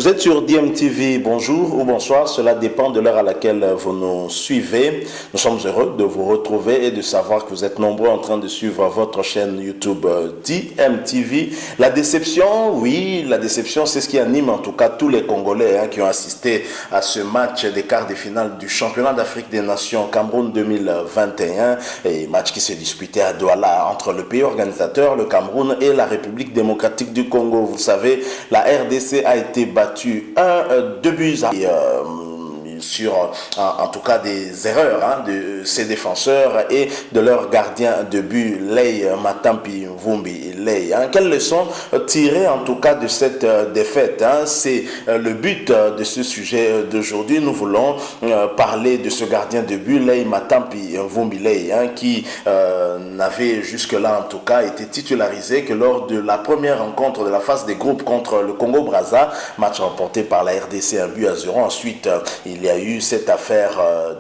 Vous êtes sur DMTV, bonjour ou bonsoir, cela dépend de l'heure à laquelle vous nous suivez. Nous sommes heureux de vous retrouver et de savoir que vous êtes nombreux en train de suivre votre chaîne YouTube DMTV. La déception, oui, la déception, c'est ce qui anime en tout cas tous les Congolais qui ont assisté à ce match des quarts de finale du championnat d'Afrique des Nations Cameroun 2021. Et match qui s'est disputé à Douala entre le pays organisateur, le Cameroun, et la République démocratique du Congo. Vous savez, la RDC a été battu 2 buts sur en tout cas des erreurs de ses défenseurs et de leur gardien de but Lei Matampi Mvumbi Lei. Quelle leçon tirer en tout cas de cette défaite? C'est le but de ce sujet d'aujourd'hui. Nous voulons parler de ce gardien de but Lei Matampi Mvumbi Lei qui n'avait jusque-là en tout cas été titularisé que lors de la première rencontre de la phase des groupes contre le Congo-Brazza, match remporté par la RDC 1-0. Ensuite, il y a eu cette affaire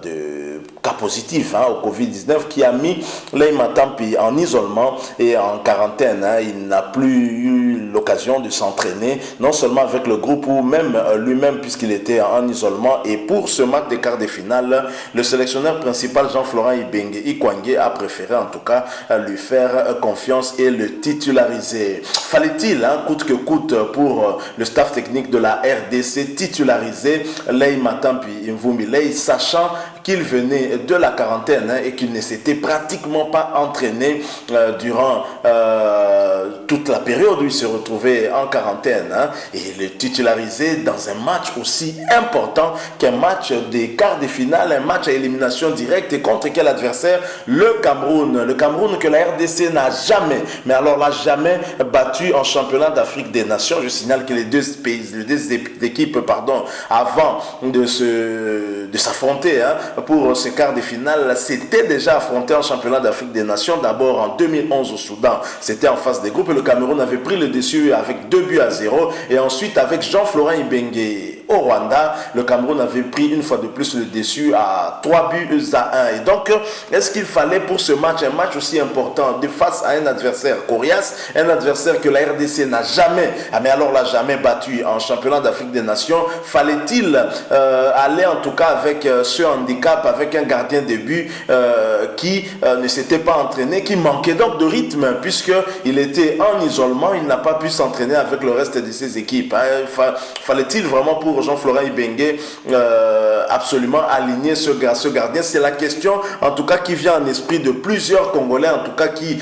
de cas positif au Covid-19 qui a mis Lei Matampi en isolement et en quarantaine. Il n'a plus eu l'occasion de s'entraîner, non seulement avec le groupe ou même lui-même puisqu'il était en isolement. Et pour ce match des quarts de finale, le sélectionneur principal Jean-Florent Ikwangue a préféré en tout cas lui faire confiance et le titulariser. Fallait-il, coûte que coûte pour le staff technique de la RDC, titulariser Lei Matampi Mvumbi Lei, sachant qu'il venait de la quarantaine et qu'il ne s'était pratiquement pas entraîné durant toute la période où il se retrouvait en quarantaine, et le titulariser dans un match aussi important qu'un match des quarts de finale, un match à élimination directe, et contre quel adversaire? Le Cameroun. Le Cameroun que la RDC n'a jamais, mais alors là jamais battu en championnat d'Afrique des Nations. Je signale que les deux équipes, avant de s'affronter pour ce quart de finale, s'était déjà affronté en championnat d'Afrique des Nations. D'abord en 2011 au Soudan, c'était en phase des groupes et le Cameroun avait pris le dessus avec 2-0. Et ensuite avec Jean-Florent Ibenge au Rwanda, le Cameroun avait pris une fois de plus le dessus à 3-1. Et donc, est-ce qu'il fallait pour ce match, un match aussi important, de face à un adversaire coriace, un adversaire que la RDC n'a jamais, jamais battu en championnat d'Afrique des Nations, fallait-il aller en tout cas avec ce handicap, avec un gardien de but qui ne s'était pas entraîné, qui manquait donc de rythme puisqu'il était en isolement, il n'a pas pu s'entraîner avec le reste de ses équipes. Fallait-il vraiment pour Jean-Florent Ibenge absolument aligner ce gardien? C'est la question en tout cas qui vient en esprit de plusieurs Congolais, en tout cas il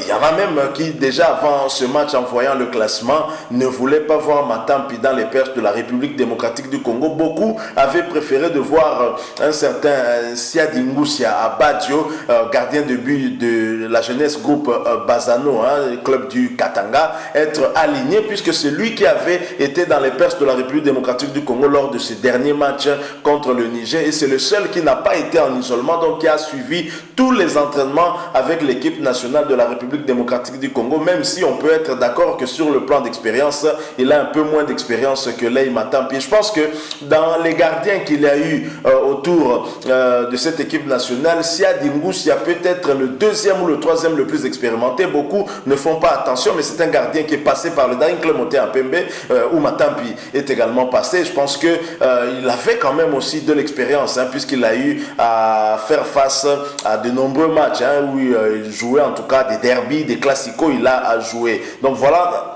y en a même qui déjà avant ce match, en voyant le classement, ne voulaient pas voir Matampi dans les perches de la République démocratique du Congo. Beaucoup avaient préféré de voir un certain Siadi Ngusia Abadio, gardien de but de la jeunesse groupe Bazano, club du Katanga, être aligné puisque c'est lui qui avait été dans les perches de la République démocratique du Congo lors de ce dernier match contre le Niger, et c'est le seul qui n'a pas été en isolement, donc qui a suivi tous les entraînements avec l'équipe nationale de la République démocratique du Congo, même si on peut être d'accord que sur le plan d'expérience, il a un peu moins d'expérience que Lei Matampi. Je pense que dans les gardiens qu'il y a eu autour de cette équipe nationale, Siadi Ngusia peut-être le deuxième ou le troisième le plus expérimenté. Beaucoup ne font pas attention, mais c'est un gardien qui est passé par le Daingle Moté à Pembe, où Matampi est également passé. Je pense qu'il avait quand même aussi de l'expérience, puisqu'il a eu à faire face à de nombreux matchs où il jouait en tout cas des derbies, des classicos, il a joué. Donc voilà.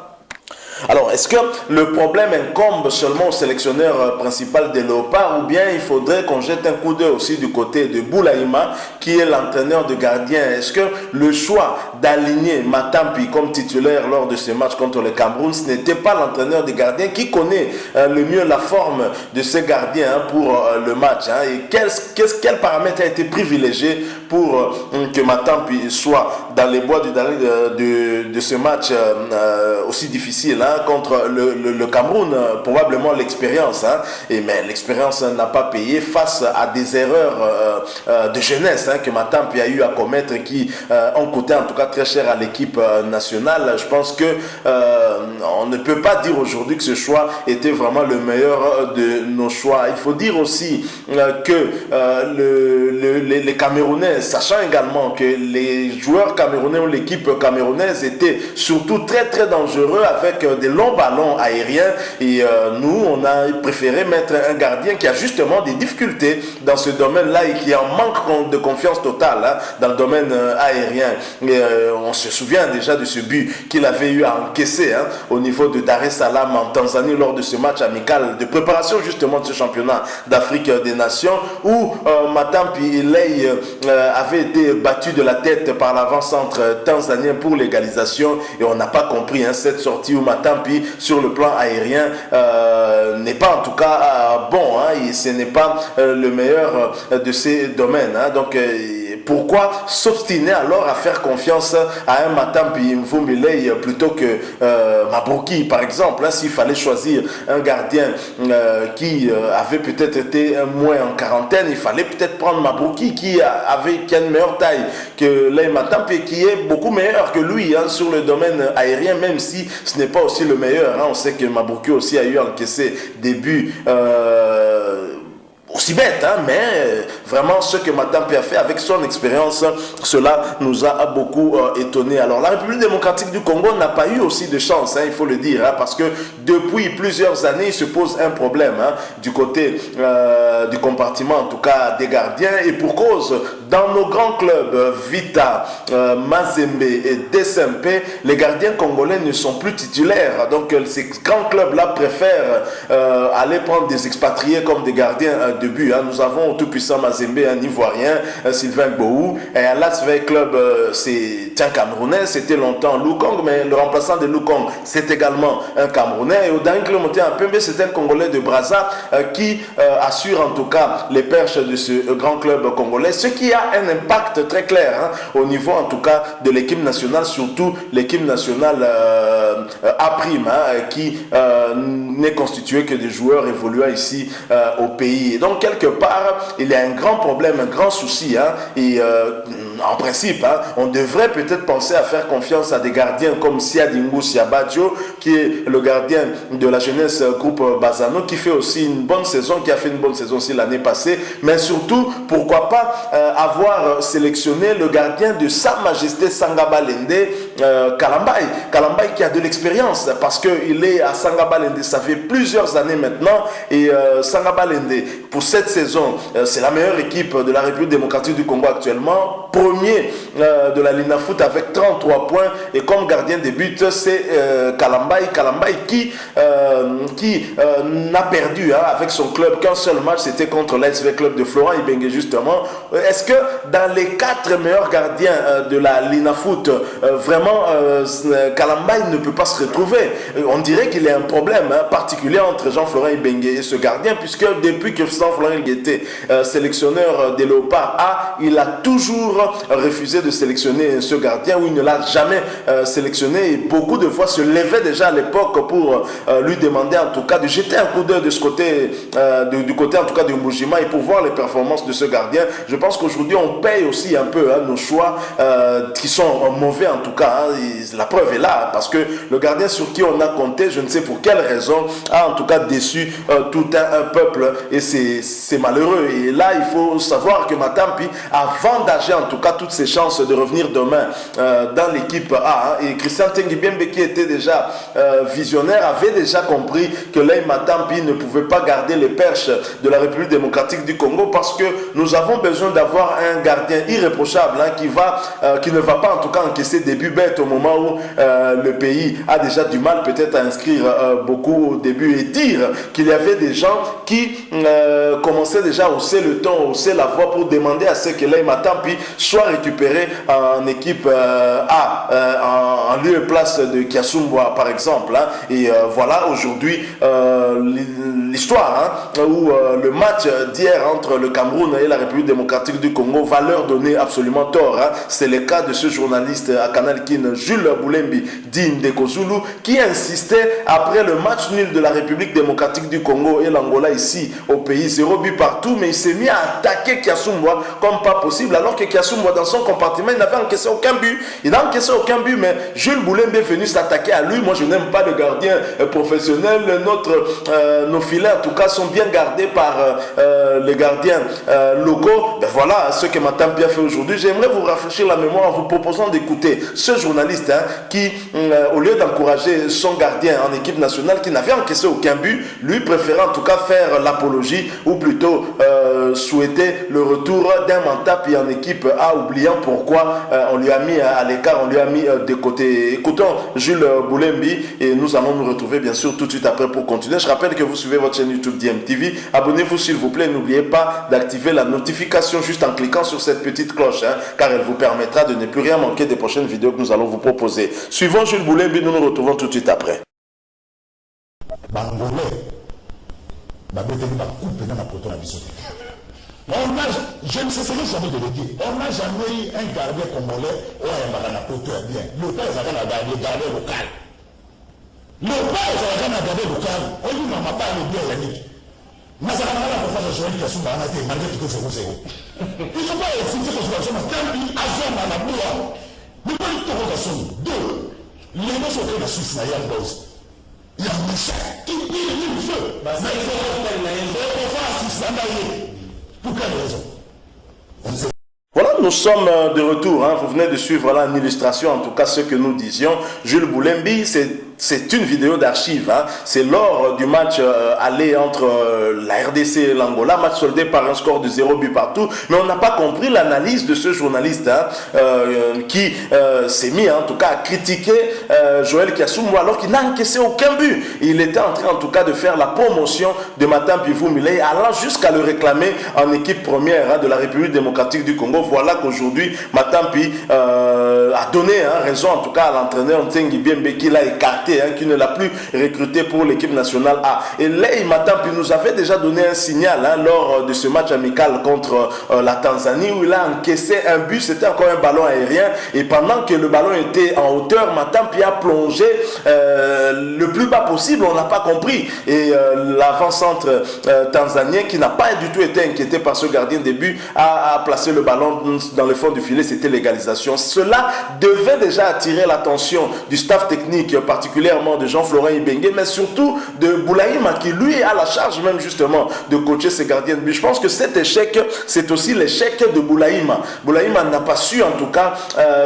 Alors, est-ce que le problème incombe seulement au sélectionneur principal des Léopards, ou bien il faudrait qu'on jette un coup d'œil aussi du côté de Boulaïma, qui est l'entraîneur de gardien? Est-ce que le choix d'aligner Matampi comme titulaire lors de ce match contre le Cameroun, ce n'était pas l'entraîneur de gardien qui connaît le mieux la forme de ces gardiens pour le match, et quel paramètre a été privilégié pour que Matampi soit dans les bois de ce match aussi difficile contre le Cameroun? Probablement l'expérience, mais l'expérience n'a pas payé face à des erreurs de jeunesse que Matampi a eu à commettre, qui ont coûté en tout cas très cher à l'équipe nationale. Je pense que on ne peut pas dire aujourd'hui que ce choix était vraiment le meilleur de nos choix. Il faut dire aussi que les Camerounais, sachant également que les joueurs camerounais ou l'équipe camerounaise était surtout très très dangereux avec des longs ballons aériens et nous on a préféré mettre un gardien qui a justement des difficultés dans ce domaine-là et qui en manque de confiance totale hein, dans le domaine aérien. Et, on se souvient déjà de ce but qu'il avait eu à encaisser hein, au niveau de Dar es Salaam en Tanzanie lors de ce match amical de préparation justement de ce championnat d'Afrique des Nations où Matampi Ilei avait été battu de la tête par l'avant-centre tanzanien pour l'égalisation et on n'a pas compris hein, cette sortie où Matampi sur le plan aérien n'est pas en tout cas bon hein, et ce n'est pas le meilleur de ces domaines hein, donc pourquoi s'obstiner alors à faire confiance à un Matampi Mvumbelei plutôt que Mabouki par exemple hein, s'il fallait choisir un gardien qui avait peut-être été moins en quarantaine, il fallait peut-être prendre Mabouki qui a une meilleure taille que Lei Matampi qui est beaucoup meilleur que lui hein, sur le domaine aérien même si ce n'est pas aussi le meilleur hein. On sait que Mabouki aussi a eu encaissé des buts aussi bête, hein, mais vraiment ce que Matampi a fait avec son expérience, cela nous a beaucoup étonné. Alors la République démocratique du Congo n'a pas eu aussi de chance, hein, il faut le dire, hein, parce que depuis plusieurs années, il se pose un problème hein, du côté du compartiment, en tout cas des gardiens, et pour cause, dans nos grands clubs, Vita, Mazembe et DSMP, les gardiens congolais ne sont plus titulaires. Donc ces grands clubs-là préfèrent aller prendre des expatriés comme des gardiens de but. Hein. Nous avons au tout-puissant Mazembe, un Ivoirien, Sylvain Gbou, et à l'Asvel Club, c'est un Camerounais, c'était longtemps Lukong, mais le remplaçant de Lukong, c'est également un Camerounais. Et au dernier club monté en Pembe, c'est un Congolais de Brazza qui assure en tout cas les perches de ce grand club congolais, ce qui a un impact très clair hein, au niveau en tout cas de l'équipe nationale, surtout l'équipe nationale A', hein, qui n'est constituée que des joueurs évoluant ici au pays. Et donc quelque part, il y a un grand problème, un grand souci. Hein, et en principe, hein, on devrait peut-être penser à faire confiance à des gardiens comme Siadingu Siabadjo, qui est le gardien de la jeunesse groupe Bazano, qui fait aussi une bonne saison, qui a fait une bonne saison aussi l'année passée. Mais surtout, pourquoi pas avoir sélectionné le gardien de Sa Majesté Sangabalende, Kalambay. Kalambay qui a de l'expérience, parce qu'il est à Sangabalende, ça fait plusieurs années maintenant. Et Sangabalende, pour cette saison, c'est la meilleure équipe de la République démocratique du Congo actuellement. Premier de la Linafoot avec 33 points. Et comme gardien de but, c'est Kalambay. Kalambay qui n'a perdu hein, avec son club qu'un seul match, c'était contre l'ASV Club de Florent Ibenge justement. Est-ce que dans les 4 meilleurs gardiens de la Linafoot, vraiment Kalambay ne peut pas se retrouver? On dirait qu'il y a un problème hein, particulier entre Jean-Florent Ibenge et ce gardien, puisque depuis que Jean-Florent était sélectionneur des Léopards A, il a toujours refusé de sélectionner ce gardien, ou il ne l'a jamais sélectionné, et beaucoup de fois se levait déjà à l'époque pour lui demander en tout cas de jeter un coup d'œil de ce côté, du côté en tout cas de Mbujima, et pour voir les performances de ce gardien. Je pense qu'aujourd'hui on paye aussi un peu hein, nos choix qui sont mauvais en tout cas, hein, la preuve est là, parce que le gardien sur qui on a compté, je ne sais pour quelle raison, a en tout cas déçu tout un peuple, et c'est malheureux. Et là il faut savoir que Matampi a vendagé en tout cas toutes ses chances de revenir demain dans l'équipe A. Hein. Et Christian Tengibiembe, qui était déjà visionnaire, avait déjà compris que Lei Matampi ne pouvait pas garder les perches de la République démocratique du Congo, parce que nous avons besoin d'avoir un gardien irréprochable hein, qui ne va pas en tout cas encaisser des buts bêtes au moment où le pays a déjà du mal peut-être à inscrire beaucoup au début, et dire qu'il y avait des gens qui commençaient déjà à hausser le ton, hausser la voix pour demander à ce que Lei Matampi soit récupéré en équipe A, en lieu et place de Kiasumbwa par exemple. Hein. Et voilà aujourd'hui l'histoire hein, où le match d'hier entre le Cameroun et la République démocratique du Congo va leur donner absolument tort. Hein. C'est le cas de ce journaliste à Canal Kin, Jules Boulembi Dine de Kozulu, qui insistait après le match nul de la République démocratique du Congo et l'Angola ici au pays, 0 but partout, mais il s'est mis à attaquer Kiasumbwa comme pas possible, alors que Kiasumbwa dans son compartiment, il n'avait encaissé aucun but. Il n'a encaissé aucun but, mais Jules Boulembe est venu s'attaquer à lui. Moi, je n'aime pas le gardien professionnel. Nos filets, en tout cas, sont bien gardés par les gardiens locaux. Ben voilà ce que Matampi a fait aujourd'hui. J'aimerais vous rafraîchir la mémoire en vous proposant d'écouter ce journaliste qui, au lieu d'encourager son gardien en équipe nationale, qui n'avait encaissé aucun but, lui préférait en tout cas faire l'apologie, ou plutôt souhaiter le retour d'un Matampi en équipe A, oubliant pourquoi on lui a mis à l'écart, on lui a mis de côté. Écoutons Jules Boulembi et nous allons nous retrouver bien sûr tout de suite après pour continuer. Je rappelle que vous suivez votre chaîne YouTube DMTV. Abonnez-vous s'il vous plaît. N'oubliez pas d'activer la notification juste en cliquant sur cette petite cloche, car elle vous permettra de ne plus rien manquer des prochaines vidéos que nous allons vous proposer. Suivons Jules Boulembi, nous nous retrouvons tout de suite après. Je ne sais jamais de le dire. On n'a jamais eu un gardien congolais ou un poto bien. Le père est un gardien local. Le père est un gardien local. On dit maman pas le bien Yannick. Mais ça n'a pas de faire qui a sous ma tête, malgré tout que c'est zéro. Il ne faut pas expliquer que je suis un peu agent à la boue. Mais pas une interrogation. Deux, les gens sont la Suisse, il y a un boss. Il y a un méchant qui brille le feu. Mais il faut faire assister. Pour quelle raison? Voilà, nous sommes de retour. Vous venez de suivre là une illustration, en tout cas ce que nous disions. Jules Boulembi, c'est une vidéo d'archive. C'est lors du match aller entre la RDC et l'Angola, match soldé par un score de 0 but partout. Mais on n'a pas compris l'analyse de ce journaliste qui s'est mis en tout cas à critiquer Joël Kiassoumou alors qu'il n'a encaissé aucun but. Il était en train en tout cas de faire la promotion de Matampi Vumilei, allant jusqu'à le réclamer en équipe première de la République démocratique du Congo. Voilà qu'aujourd'hui Matampi a donné raison en tout cas à l'entraîneur Ntsengi Biembe qui l'a écarté, qui ne l'a plus recruté pour l'équipe nationale A. Et Lei Matampi nous avait déjà donné un signal lors de ce match amical contre la Tanzanie où il a encaissé un but. C'était encore un ballon aérien et pendant que le ballon était en hauteur, Matampi a plongé le plus bas possible. On n'a pas compris et l'avant-centre tanzanien qui n'a pas du tout été inquiété par ce gardien de but a placé le ballon dans le fond du filet. C'était l'égalisation. Cela devait déjà attirer l'attention du staff technique, particulièrement de Jean-Florent Ibenge, mais surtout de Boulaïma qui lui a la charge même justement de coacher ses gardiens de but. Je pense que cet échec, c'est aussi l'échec de Boulaïma. Boulaïma n'a pas su en tout cas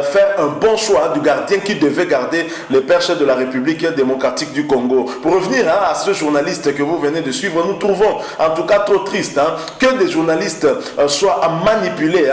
faire un bon choix du gardien qui devait garder les perches de la République démocratique du Congo. Pour revenir à ce journaliste que vous venez de suivre, nous trouvons en tout cas trop triste que des journalistes soient manipulés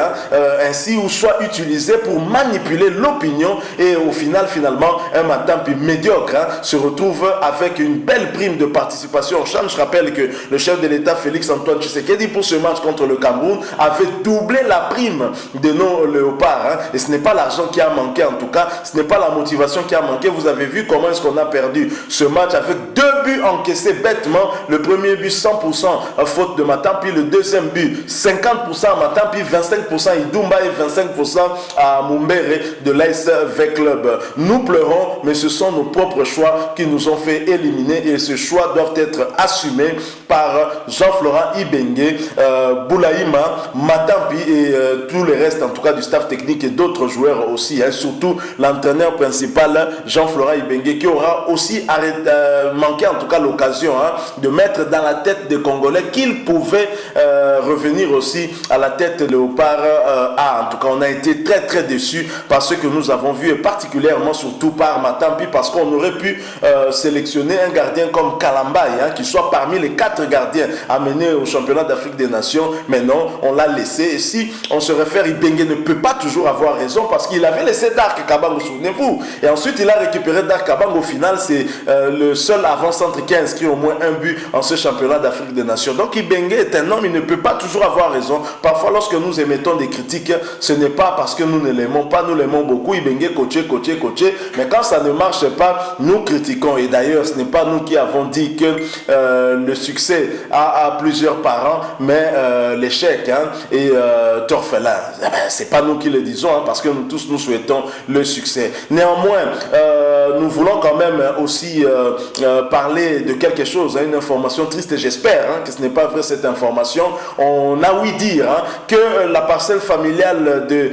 ainsi ou soient utilisés pour manipuler l'opinion et au final finalement un Matampi médiocre se retrouve avec une belle prime de participation au CHAN. Je rappelle que le chef de l'État Félix Antoine Tshisekedi pour ce match contre le Cameroun avait doublé la prime de nos léopards et ce n'est pas l'argent qui a manqué, en tout cas ce n'est pas la motivation qui a manqué. Vous avez vu comment est-ce qu'on a perdu ce match avec 2 buts encaissés bêtement. Le premier but 100% faute de Matampi, le deuxième but 50% Matampi, 25% Idumba et 25% à Mumbere de l'AS V Club. Nous pleurons, mais ce sont nos propres choix qui nous ont fait éliminer et ces choix doivent être assumés par Jean-Florent Ibenge, Boulaïma, Matampi et tous les restes en tout cas du staff technique et d'autres joueurs aussi, surtout l'entraîneur principal Jean-Florent Ibenge qui aura aussi manqué en tout cas l'occasion de mettre dans la tête des Congolais qu'il pouvait revenir aussi à la tête de Léopard A. En tout cas on a été très déçus par ce que nous avons vu et particulièrement surtout par Matampi parce qu'on aurait pu sélectionner un gardien comme Kalambay qui soit parmi les 4 gardiens amenés au championnat d'Afrique des Nations, mais non, on l'a laissé. Et si on se réfère, Ibenge ne peut pas toujours avoir raison parce qu'il avait laissé Dark Kabang, souvenez-vous, et ensuite il a récupéré Dark Kabang. Au final c'est le seul avant-centre qui a inscrit au moins un but en ce championnat d'Afrique des Nations. Donc Ibenge est un homme, il ne peut pas toujours avoir raison. Parfois lorsque nous émettons des critiques, ce n'est pas parce que nous ne l'aimons pas, nous l'aimons beaucoup. Ibenge coaché, mais quand ça ne marche pas, nous critiquons. Et d'ailleurs, ce n'est pas nous qui avons dit que le succès a plusieurs parents, mais l'échec est orphelin. Eh ben, c'est pas nous qui le disons, parce que nous tous, nous souhaitons le succès. Néanmoins, nous voulons quand même aussi parler de quelque chose, une information triste, et j'espère que ce n'est pas vrai cette information. On a ouï dire que la parcelle familiale de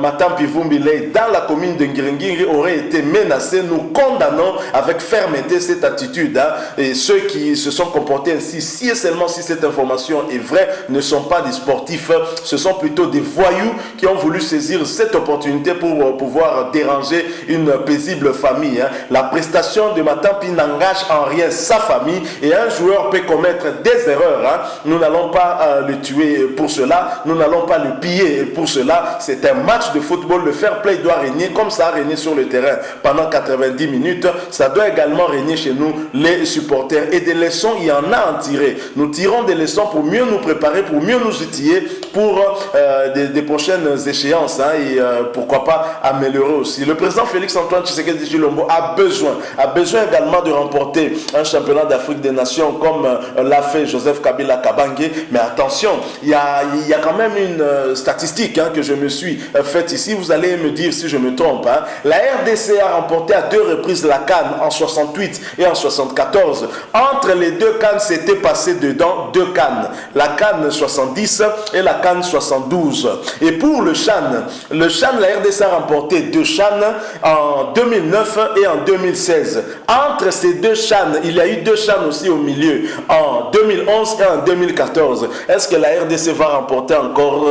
Matam Pivumbilei dans la commune de Ngiringiri aurait été menacée. Nous condamnons avec fermeté cette attitude, et ceux qui se sont comportés ainsi, si et seulement si cette information est vraie, ne sont pas des sportifs, ce sont plutôt des voyous qui ont voulu saisir cette opportunité pour pouvoir déranger une paisible famille. La prestation de Matampi n'engage en rien sa famille, et un joueur peut commettre des erreurs. Nous n'allons pas le tuer pour cela, nous n'allons pas le piller pour cela. C'est un match de football, le fair play doit régner comme ça a régné sur le terrain pendant 90 minutes. Ça doit également régner chez nous, les supporters, et des leçons, il y en a à en tirer. Nous tirons des leçons pour mieux nous préparer, pour mieux nous outiller pour des prochaines échéances, et pourquoi pas améliorer aussi. Le président Félix Antoine Tshisekedi Tshilombo a besoin également de remporter un championnat d'Afrique des Nations comme l'a fait Joseph Kabila Kabange. Mais attention, il y a quand même une statistique que je me suis faite ici. Vous allez me dire si je me trompe. La RDC a remporté à 2 reprises la CAN en 68 et en 74. Entre les deux CAN, c'était passé dedans 2 CAN. La CAN 70 et la CAN 72. Et pour le CHAN, la RDC a remporté 2 CHAN en 2009 et en 2016. Entre ces 2 CHAN, il y a eu 2 CHAN aussi au milieu, en 2011 et en 2014. Est-ce que la RDC va remporter encore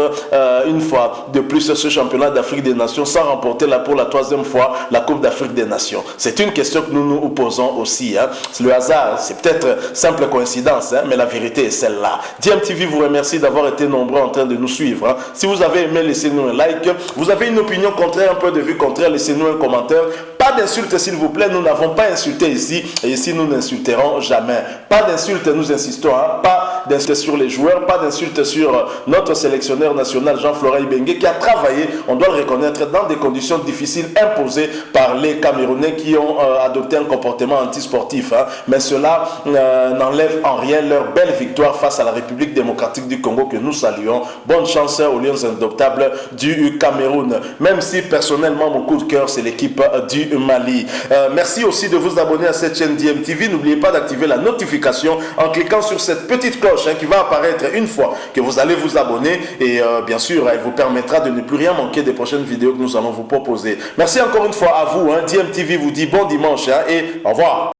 une fois de plus ce championnat d'Afrique des Nations sans remporter pour la 3e fois la Coupe d'Afrique des Nations? C'est une question que nous nous posons aussi. Le hasard, c'est peut-être simple coïncidence, mais la vérité est celle-là. DMTV vous remercie d'avoir été nombreux en train de nous suivre. Si vous avez aimé, laissez-nous un like. Vous avez une opinion contraire, un point de vue contraire, laissez-nous un commentaire. Pas d'insultes s'il vous plaît, nous n'avons pas insulté ici, et ici nous n'insulterons jamais. Pas d'insultes, nous insistons, pas d'insultes sur les joueurs, pas d'insultes sur notre sélectionneur national Jean-Florent Ibenge qui a travaillé, on doit le reconnaître, dans des conditions difficiles imposées par les Camerounais qui ont adopté un comportement antisportif. Mais cela n'enlève en rien leur belle victoire face à la République démocratique du Congo que nous saluons. Bonne chance aux Lions indomptables du Cameroun, même si personnellement mon coup de cœur c'est l'équipe du Mali. Merci aussi de vous abonner à cette chaîne DMTV. N'oubliez pas d'activer la notification en cliquant sur cette petite cloche qui va apparaître une fois que vous allez vous abonner, et bien sûr elle vous permettra de ne plus rien manquer des prochaines vidéos que nous allons vous proposer. Merci encore une fois à vous. DMTV vous dit bon dimanche et au revoir.